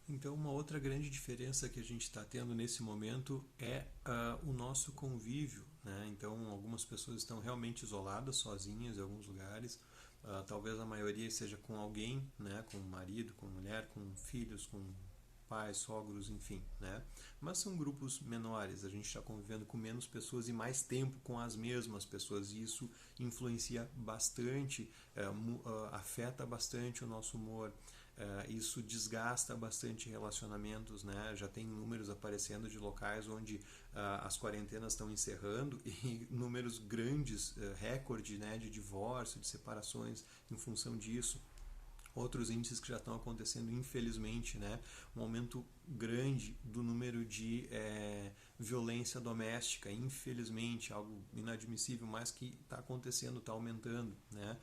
Então, uma outra grande diferença que a gente está tendo nesse momento é o nosso convívio, né? Então, algumas pessoas estão realmente isoladas, sozinhas em alguns lugares. Talvez a maioria seja com alguém, né? Com marido, com mulher, com filhos, com pais, sogros, enfim, né? Mas são grupos menores, a gente está convivendo com menos pessoas e mais tempo com as mesmas pessoas, e isso influencia bastante, afeta bastante o nosso humor. Isso desgasta bastante relacionamentos, né? Já tem números aparecendo de locais onde as quarentenas estão encerrando e números grandes, recorde, né, de divórcio, de separações em função disso. Outros índices que já estão acontecendo, infelizmente, né? Um aumento grande do número de violência doméstica, infelizmente, algo inadmissível, mas que está acontecendo, está aumentando, né?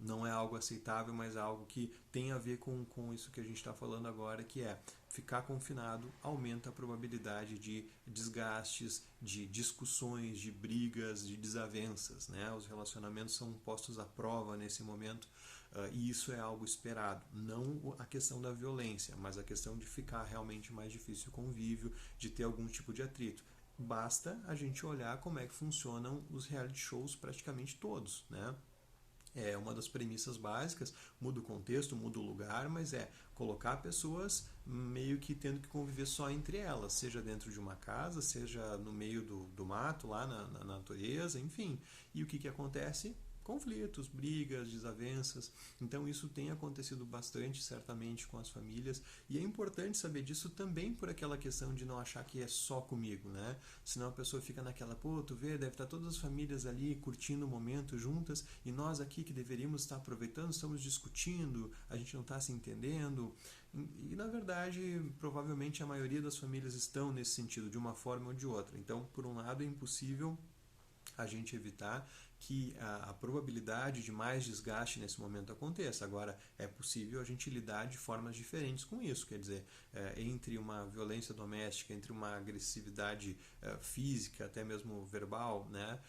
Não é algo aceitável, mas é algo que tem a ver com isso que a gente está falando agora, que é ficar confinado aumenta a probabilidade de desgastes, de discussões, de brigas, de desavenças, né? Os relacionamentos são postos à prova nesse momento. E isso é algo esperado. Não a questão da violência, mas a questão de ficar realmente mais difícil o convívio, de ter algum tipo de atrito. Basta a gente olhar como é que funcionam os reality shows praticamente todos, né? É uma das premissas básicas, muda o contexto, muda o lugar, mas é colocar pessoas meio que tendo que conviver só entre elas, seja dentro de uma casa, seja no meio do mato, lá na natureza, enfim. E o que acontece? Conflitos, brigas, desavenças. Então isso tem acontecido bastante, certamente, com as famílias. E é importante saber disso também por aquela questão de não achar que é só comigo, né? Senão a pessoa fica naquela, pô, tu vê, deve estar todas as famílias ali curtindo o momento juntas e nós aqui que deveríamos estar aproveitando, estamos discutindo, a gente não está se entendendo. E na verdade, provavelmente a maioria das famílias estão nesse sentido, de uma forma ou de outra. Então, por um lado, é impossível a gente evitar que a probabilidade de mais desgaste nesse momento aconteça. Agora, é possível a gente lidar de formas diferentes com isso, quer dizer, entre uma violência doméstica, entre uma agressividade física, até mesmo verbal, né,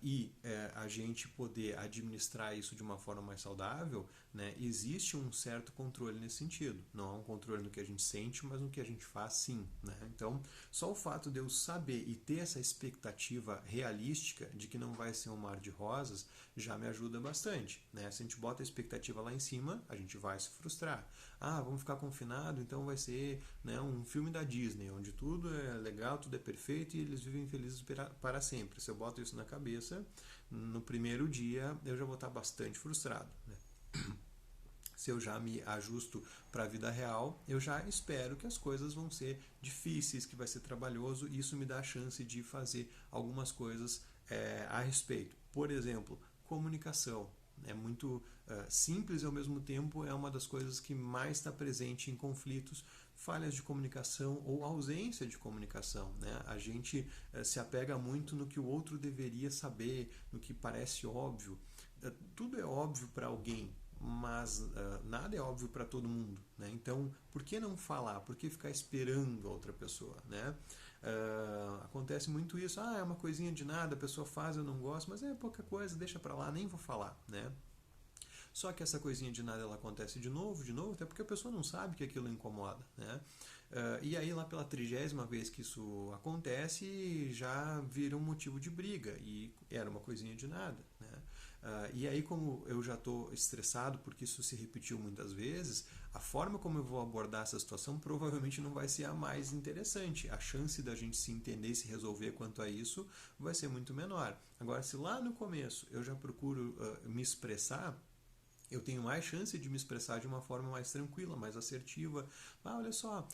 e a gente poder administrar isso de uma forma mais saudável, né, existe um certo controle nesse sentido. Não é um controle no que a gente sente, mas no que a gente faz, sim. Né? Então, só o fato de eu saber e ter essa expectativa realística de que não vai ser um mar de rosas já me ajuda bastante. Né? Se a gente bota a expectativa lá em cima, a gente vai se frustrar. Ah, vamos ficar confinado, então vai ser, né, um filme da Disney, onde tudo é legal, tudo é perfeito e eles vivem felizes para sempre. Se eu boto isso na cabeça, no primeiro dia eu já vou estar bastante frustrado. Né? Se eu já me ajusto para a vida real, eu já espero que as coisas vão ser difíceis, que vai ser trabalhoso, e isso me dá a chance de fazer algumas coisas a respeito. Por exemplo, comunicação. É muito simples e ao mesmo tempo é uma das coisas que mais está presente em conflitos, falhas de comunicação ou ausência de comunicação. Né? A gente se apega muito no que o outro deveria saber, no que parece óbvio. Tudo é óbvio para alguém, mas nada é óbvio para todo mundo, né? Então, por que não falar? Por que ficar esperando a outra pessoa, né? Acontece muito isso, é uma coisinha de nada, a pessoa faz, eu não gosto, mas é pouca coisa, deixa para lá, nem vou falar, né? Só que essa coisinha de nada ela acontece de novo, até porque a pessoa não sabe que aquilo incomoda, né? E aí lá pela 30ª vez que isso acontece, já vira um motivo de briga, e era uma coisinha de nada, né? E aí, como eu já estou estressado porque isso se repetiu muitas vezes, a forma como eu vou abordar essa situação provavelmente não vai ser a mais interessante. A chance da gente se entender e se resolver quanto a isso vai ser muito menor. Agora, se lá no começo eu já procuro me expressar, eu tenho mais chance de me expressar de uma forma mais tranquila, mais assertiva. Olha só,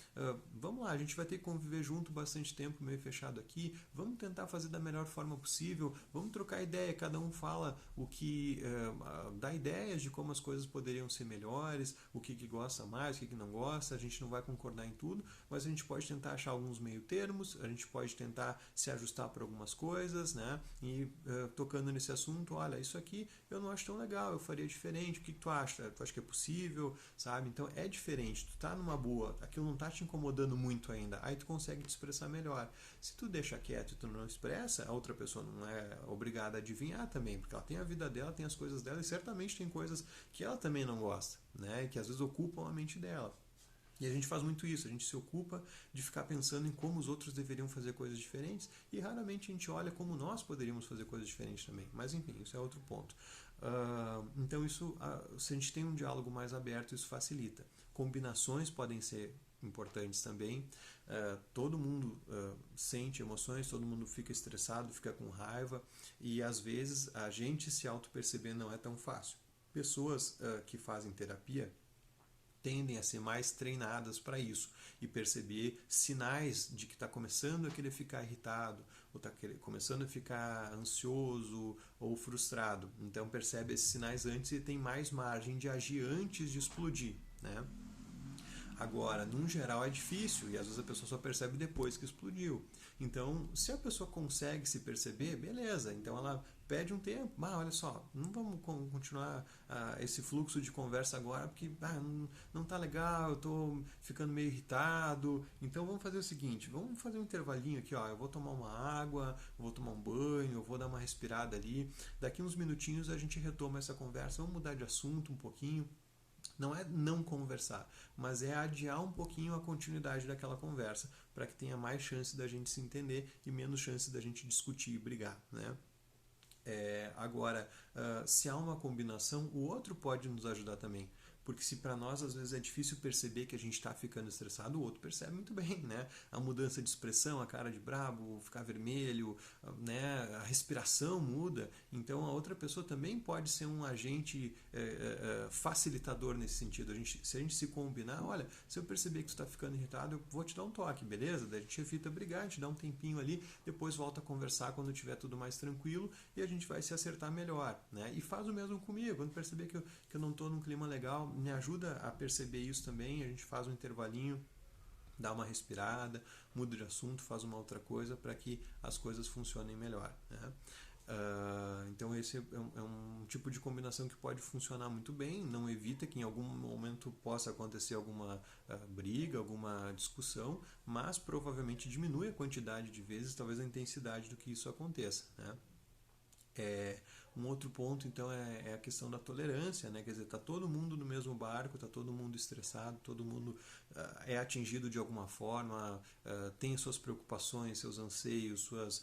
vamos lá, a gente vai ter que conviver junto bastante tempo, meio fechado aqui, vamos tentar fazer da melhor forma possível, vamos trocar ideia, cada um fala o que dá ideias de como as coisas poderiam ser melhores, o que gosta mais, o que não gosta, a gente não vai concordar em tudo, mas a gente pode tentar achar alguns meio termos, a gente pode tentar se ajustar para algumas coisas, né? E tocando nesse assunto, olha, isso aqui eu não acho tão legal, eu faria diferente, o que tu acha? Tu acha que é possível, sabe? Então é diferente, tu tá numa boa, aquilo não tá te incomodando muito ainda, aí tu consegue te expressar melhor. Se tu deixa quieto e tu não expressa, a outra pessoa não é obrigada a adivinhar também, porque ela tem a vida dela, tem as coisas dela e certamente tem coisas que ela também não gosta, né? Que às vezes ocupam a mente dela. E a gente faz muito isso, a gente se ocupa de ficar pensando em como os outros deveriam fazer coisas diferentes e raramente a gente olha como nós poderíamos fazer coisas diferentes também. Mas enfim, isso é outro ponto. Então isso, se a gente tem um diálogo mais aberto, isso facilita. Combinações podem ser importantes também. Todo mundo sente emoções, todo mundo fica estressado, fica com raiva e às vezes a gente se auto-perceber não é tão fácil. Pessoas que fazem terapia tendem a ser mais treinadas para isso e perceber sinais de que está começando a querer ficar irritado ou está começando a ficar ansioso ou frustrado. Então percebe esses sinais antes e tem mais margem de agir antes de explodir, né? Agora, num geral é difícil e às vezes a pessoa só percebe depois que explodiu. Então, se a pessoa consegue se perceber, beleza. Então ela pede um tempo. Olha só, não vamos continuar esse fluxo de conversa agora porque não tá legal, eu tô ficando meio irritado. Então vamos fazer o seguinte, vamos fazer um intervalinho aqui, ó. Eu vou tomar uma água, eu vou tomar um banho, eu vou dar uma respirada ali. Daqui uns minutinhos a gente retoma essa conversa, vamos mudar de assunto um pouquinho. Não é não conversar, mas é adiar um pouquinho a continuidade daquela conversa, para que tenha mais chance da gente se entender e menos chance da gente discutir e brigar, né? Agora, se há uma combinação, o outro pode nos ajudar também. Porque se para nós às vezes é difícil perceber que a gente está ficando estressado, o outro percebe muito bem, né? A mudança de expressão, a cara de brabo, ficar vermelho, né? A respiração muda. Então a outra pessoa também pode ser um agente facilitador nesse sentido. Se a gente se combinar, olha, se eu perceber que você está ficando irritado, eu vou te dar um toque, beleza? Daí a gente evita brigar, a gente dá um tempinho ali, depois volta a conversar quando tiver tudo mais tranquilo e a gente vai se acertar melhor, né? E faz o mesmo comigo, quando perceber que eu não estou num clima legal, me ajuda a perceber isso também, a gente faz um intervalinho, dá uma respirada, muda de assunto, faz uma outra coisa para que as coisas funcionem melhor, né? Então esse é um tipo de combinação que pode funcionar muito bem, não evita que em algum momento possa acontecer alguma briga, alguma discussão, mas provavelmente diminui a quantidade de vezes, talvez a intensidade do que isso aconteça, né? Um outro ponto, então, é a questão da tolerância, né? Quer dizer, está todo mundo no mesmo barco, está todo mundo estressado, todo mundo é atingido de alguma forma, tem suas preocupações, seus anseios, suas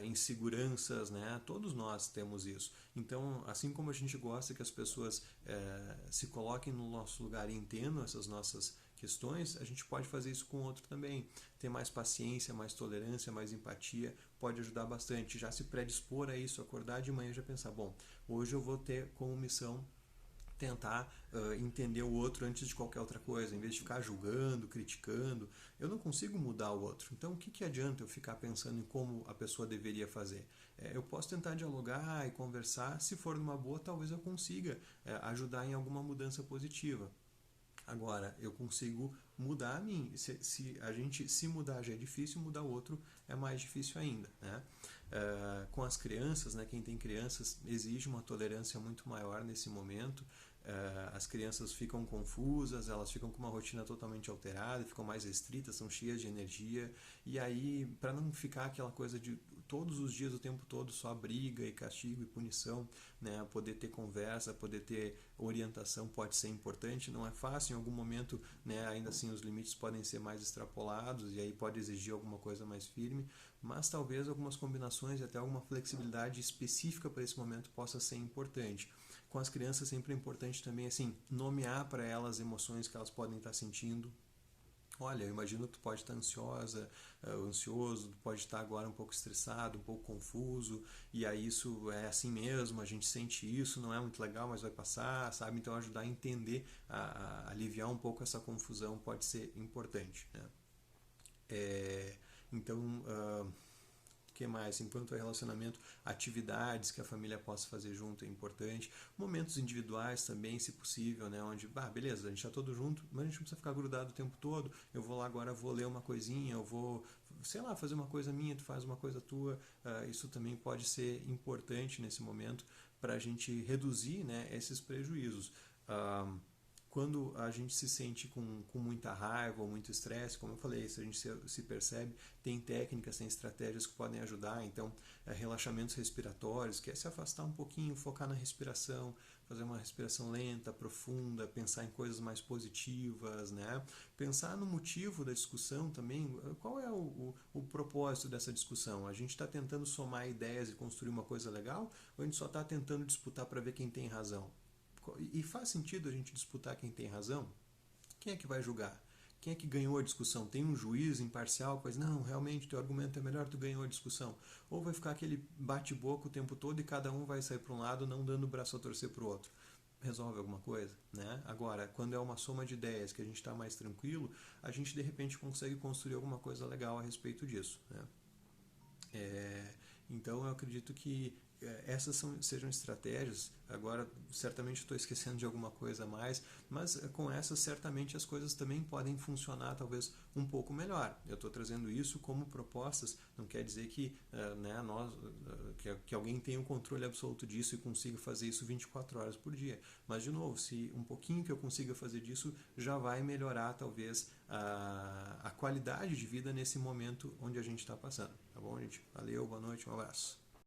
inseguranças, né? Todos nós temos isso. Então, assim como a gente gosta que as pessoas se coloquem no nosso lugar e entendam essas nossas questões, a gente pode fazer isso com o outro também. Ter mais paciência, mais tolerância, mais empatia pode ajudar bastante. Já se predispor a isso, acordar de manhã e já pensar, bom, hoje eu vou ter como missão tentar entender o outro antes de qualquer outra coisa, em vez de ficar julgando, criticando. Eu não consigo mudar o outro. Então, o que adianta eu ficar pensando em como a pessoa deveria fazer? Eu posso tentar dialogar e conversar. Se for numa boa, talvez eu consiga ajudar em alguma mudança positiva. Agora, eu consigo mudar a mim. Se a gente se mudar já é difícil, mudar o outro é mais difícil ainda, né? Com as crianças, né, quem tem crianças exige uma tolerância muito maior nesse momento. As crianças ficam confusas, elas ficam com uma rotina totalmente alterada, ficam mais restritas, são cheias de energia. E aí, para não ficar aquela coisa de todos os dias, o tempo todo, só briga e castigo e punição, né? Poder ter conversa, poder ter orientação pode ser importante. Não é fácil, em algum momento, né? Ainda assim os limites podem ser mais extrapolados e aí pode exigir alguma coisa mais firme, mas talvez algumas combinações e até alguma flexibilidade específica para esse momento possa ser importante. Com as crianças sempre é importante também assim nomear para elas emoções que elas podem estar sentindo. Olha, eu imagino que tu pode estar ansiosa, ansioso, tu pode estar agora um pouco estressado, um pouco confuso, e aí isso é assim mesmo, a gente sente isso, não é muito legal, mas vai passar, sabe? Então ajudar a entender, a aliviar um pouco essa confusão pode ser importante, né? Então, que mais? Enquanto é relacionamento, atividades que a família possa fazer junto é importante. Momentos individuais também, se possível, né? Onde, beleza, a gente está todo junto, mas a gente não precisa ficar grudado o tempo todo. Eu vou lá agora, vou ler uma coisinha, eu vou, sei lá, fazer uma coisa minha, tu faz uma coisa tua. Isso também pode ser importante nesse momento para a gente reduzir, né, esses prejuízos. quando a gente se sente com muita raiva ou muito estresse, como eu falei, se a gente se percebe, tem técnicas, tem estratégias que podem ajudar. Então, relaxamentos respiratórios, que é se afastar um pouquinho, focar na respiração, fazer uma respiração lenta, profunda, pensar em coisas mais positivas, né? Pensar no motivo da discussão também, qual é o propósito dessa discussão? A gente está tentando somar ideias e construir uma coisa legal, ou a gente só está tentando disputar para ver quem tem razão? E faz sentido a gente disputar quem tem razão? Quem é que vai julgar? Quem é que ganhou a discussão? Tem um juiz imparcial que diz, não, realmente teu argumento é melhor, tu ganhou a discussão. Ou vai ficar aquele bate-boca o tempo todo e cada um vai sair para um lado, não dando o braço a torcer para o outro. Resolve alguma coisa, né? Agora, quando é uma soma de ideias que a gente está mais tranquilo, a gente de repente consegue construir alguma coisa legal a respeito disso, né? Então eu acredito que essas sejam estratégias. Agora, certamente estou esquecendo de alguma coisa a mais, mas com essas, certamente as coisas também podem funcionar talvez um pouco melhor. Eu estou trazendo isso como propostas, não quer dizer que, que alguém tenha o controle absoluto disso e consiga fazer isso 24 horas por dia. Mas, de novo, se um pouquinho que eu consiga fazer disso já vai melhorar talvez a qualidade de vida nesse momento onde a gente está passando. Tá bom, gente? Valeu, boa noite, um abraço.